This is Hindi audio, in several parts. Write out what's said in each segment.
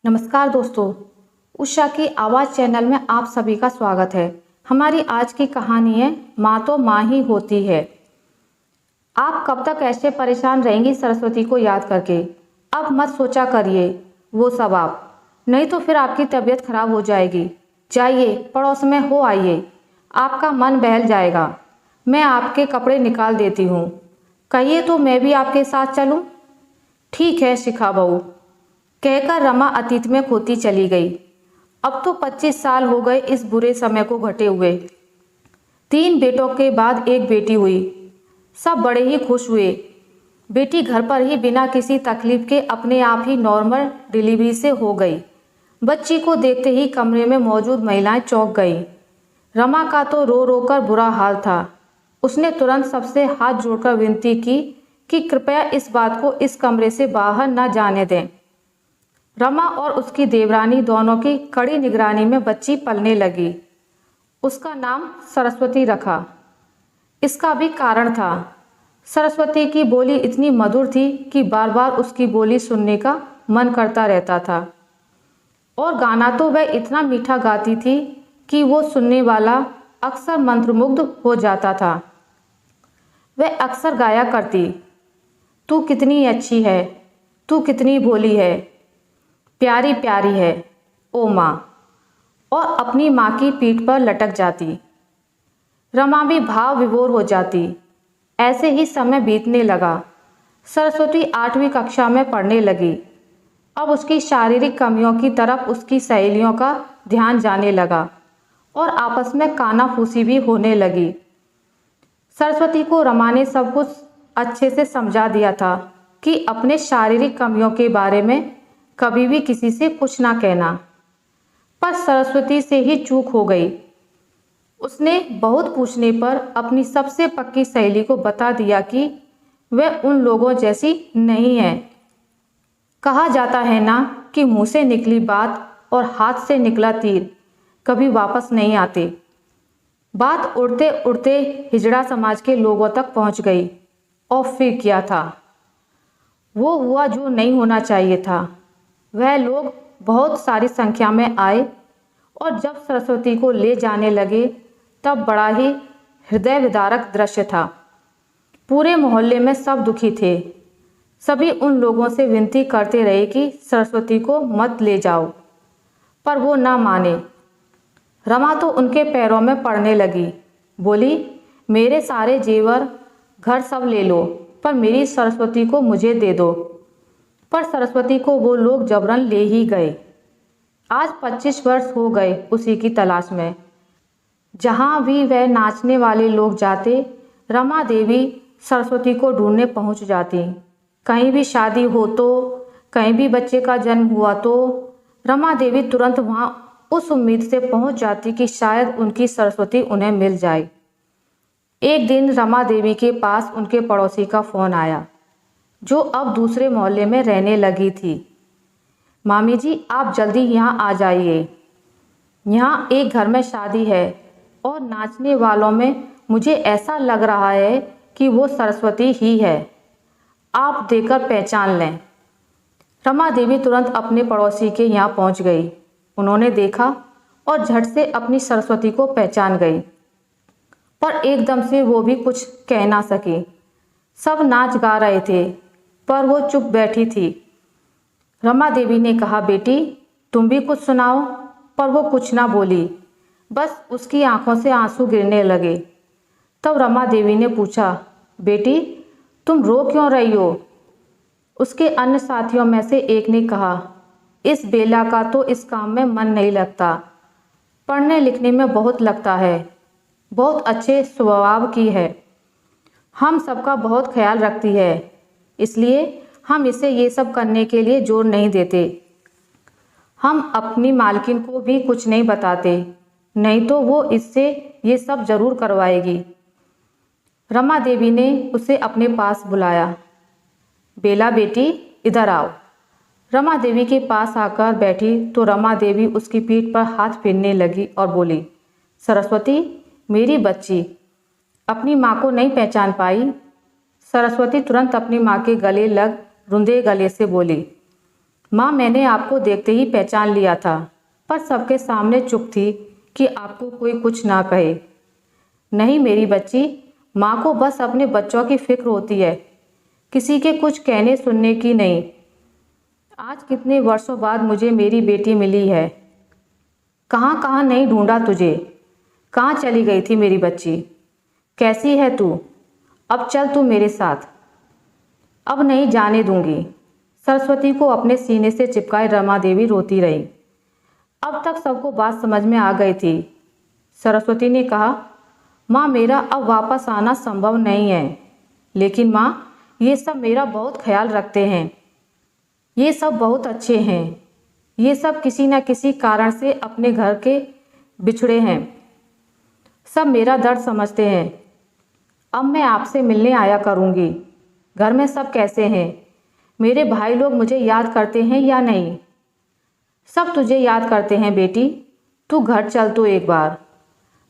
नमस्कार दोस्तों, उषा की आवाज़ चैनल में आप सभी का स्वागत है। हमारी आज की कहानी है माँ तो माँ ही होती है। आप कब तक ऐसे परेशान रहेंगी सरस्वती को याद करके? अब मत सोचा करिए वो सब आप, नहीं तो फिर आपकी तबीयत खराब हो जाएगी। जाइए पड़ोस में हो आइए, आपका मन बहल जाएगा। मैं आपके कपड़े निकाल देती हूँ। कहिए तो मैं भी आपके साथ चलूँ? ठीक है शिखा बहू, कहकर रमा अतीत में खोती चली गई। अब तो 25 साल हो गए इस बुरे समय को घटे हुए। 3 बेटों के बाद एक बेटी हुई। सब बड़े ही खुश हुए। बेटी घर पर ही बिना किसी तकलीफ के अपने आप ही नॉर्मल डिलीवरी से हो गई। बच्ची को देखते ही कमरे में मौजूद महिलाएं चौंक गई। रमा का तो रो रो कर बुरा हाल था। उसने तुरंत सबसे हाथ जोड़कर विनती की कि कृपया इस बात को इस कमरे से बाहर न जाने दें। रमा और उसकी देवरानी दोनों की कड़ी निगरानी में बच्ची पलने लगी। उसका नाम सरस्वती रखा। इसका भी कारण था। सरस्वती की बोली इतनी मधुर थी कि बार बार उसकी बोली सुनने का मन करता रहता था। और गाना तो वह इतना मीठा गाती थी कि वो सुनने वाला अक्सर मंत्रमुग्ध हो जाता था। वह अक्सर गाया करती, तू कितनी अच्छी है, तू कितनी भोली है, प्यारी प्यारी है ओ माँ, और अपनी माँ की पीठ पर लटक जाती। रमा भी भाव विभोर हो जाती। ऐसे ही समय बीतने लगा। सरस्वती 8वीं कक्षा में पढ़ने लगी। अब उसकी शारीरिक कमियों की तरफ उसकी सहेलियों का ध्यान जाने लगा और आपस में कानाफूसी भी होने लगी। सरस्वती को रमा ने सब कुछ अच्छे से समझा दिया था कि अपने शारीरिक कमियों के बारे में कभी भी किसी से कुछ ना कहना। पर सरस्वती से ही चूक हो गई। उसने बहुत पूछने पर अपनी सबसे पक्की सहेली को बता दिया कि वह उन लोगों जैसी नहीं है। कहा जाता है ना कि मुंह से निकली बात और हाथ से निकला तीर कभी वापस नहीं आते। बात उड़ते उड़ते हिजड़ा समाज के लोगों तक पहुंच गई। और फिर क्या था? वो हुआ जो नहीं होना चाहिए था। वह लोग बहुत सारी संख्या में आए और जब सरस्वती को ले जाने लगे तब बड़ा ही हृदय विदारक दृश्य था। पूरे मोहल्ले में सब दुखी थे। सभी उन लोगों से विनती करते रहे कि सरस्वती को मत ले जाओ, पर वो ना माने। रमा तो उनके पैरों में पड़ने लगी। बोली, मेरे सारे जेवर घर सब ले लो, पर मेरी सरस्वती को मुझे दे दो। पर सरस्वती को वो लोग जबरन ले ही गए। आज 25 वर्ष हो गए उसी की तलाश में। जहाँ भी वह नाचने वाले लोग जाते, रमा देवी सरस्वती को ढूंढने पहुँच जाती। कहीं भी शादी हो तो, कहीं भी बच्चे का जन्म हुआ तो रमा देवी तुरंत वहाँ उस उम्मीद से पहुँच जाती कि शायद उनकी सरस्वती उन्हें मिल जाए। एक दिन रमा देवी के पास उनके पड़ोसी का फ़ोन आया, जो अब दूसरे मोहल्ले में रहने लगी थी। मामी जी, आप जल्दी यहाँ आ जाइए। यहाँ एक घर में शादी है और नाचने वालों में मुझे ऐसा लग रहा है कि वो सरस्वती ही है। आप देखकर पहचान लें। रमा देवी तुरंत अपने पड़ोसी के यहाँ पहुँच गई। उन्होंने देखा और झट से अपनी सरस्वती को पहचान गई, पर एकदम से वो भी कुछ कह ना सकी। सब नाच गा रहे थे, पर वो चुप बैठी थी। रमा देवी ने कहा, बेटी तुम भी कुछ सुनाओ, पर वो कुछ ना बोली। बस उसकी आंखों से आंसू गिरने लगे। तब रमा देवी ने पूछा, बेटी तुम रो क्यों रही हो? उसके अन्य साथियों में से एक ने कहा, इस बेला का तो इस काम में मन नहीं लगता। पढ़ने लिखने में बहुत लगता है। बहुत अच्छे स्वभाव की है। हम सबका बहुत ख्याल रखती है, इसलिए हम इसे ये सब करने के लिए जोर नहीं देते। हम अपनी मालकिन को भी कुछ नहीं बताते, नहीं तो वो इससे ये सब जरूर करवाएगी। रमा देवी ने उसे अपने पास बुलाया। बेला बेटी इधर आओ। रमा देवी के पास आकर बैठी तो रमा देवी उसकी पीठ पर हाथ फेरने लगी और बोली, सरस्वती मेरी बच्ची, अपनी माँ को नहीं पहचान पाई? सरस्वती तुरंत अपनी माँ के गले लग रुंधे गले से बोली, माँ, मैंने आपको देखते ही पहचान लिया था, पर सबके सामने चुप थी कि आपको कोई कुछ ना कहे। नहीं मेरी बच्ची, माँ को बस अपने बच्चों की फिक्र होती है, किसी के कुछ कहने सुनने की नहीं। आज कितने वर्षों बाद मुझे मेरी बेटी मिली है। कहाँ कहाँ नहीं ढूंढा तुझे, कहाँ चली गई थी मेरी बच्ची? कैसी है तू? अब चल तू मेरे साथ। अब नहीं जाने दूंगी। सरस्वती को अपने सीने से चिपकाए रमा देवी रोती रही। अब तक सबको बात समझ में आ गई थी। सरस्वती ने कहा, माँ, मेरा अब वापस आना संभव नहीं है, लेकिन माँ, ये सब मेरा बहुत ख्याल रखते हैं। ये सब बहुत अच्छे हैं। ये सब किसी न किसी कारण से अपने घर के बिछड़े हैं। सब मेरा दर्द समझते हैं। अब मैं आपसे मिलने आया करूँगी। घर में सब कैसे हैं? मेरे भाई लोग मुझे याद करते हैं या नहीं? सब तुझे याद करते हैं बेटी, तू घर चल तो एक बार।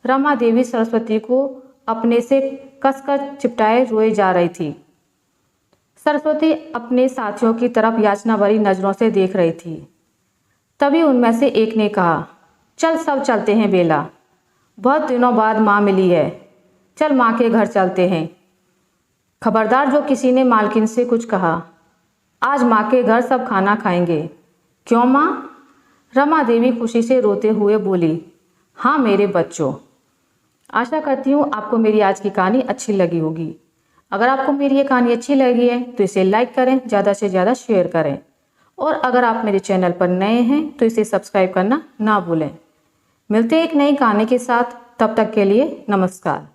रमा देवी सरस्वती को अपने से कसकर चिपटाए रोए जा रही थी। सरस्वती अपने साथियों की तरफ याचना भरी नजरों से देख रही थी। तभी उनमें से एक ने कहा, चल सब चलते हैं बेला, बहुत दिनों बाद माँ मिली है, चल माँ के घर चलते हैं। खबरदार जो किसी ने मालकिन से कुछ कहा, आज माँ के घर सब खाना खाएंगे। क्यों माँ? रमा देवी खुशी से रोते हुए बोली, हाँ मेरे बच्चों। आशा करती हूँ आपको मेरी आज की कहानी अच्छी लगी होगी। अगर आपको मेरी ये कहानी अच्छी लगी है तो इसे लाइक करें, ज़्यादा से ज़्यादा शेयर करें, और अगर आप मेरे चैनल पर नए हैं तो इसे सब्सक्राइब करना ना भूलें। मिलते हैं एक नई कहानी के साथ, तब तक के लिए नमस्कार।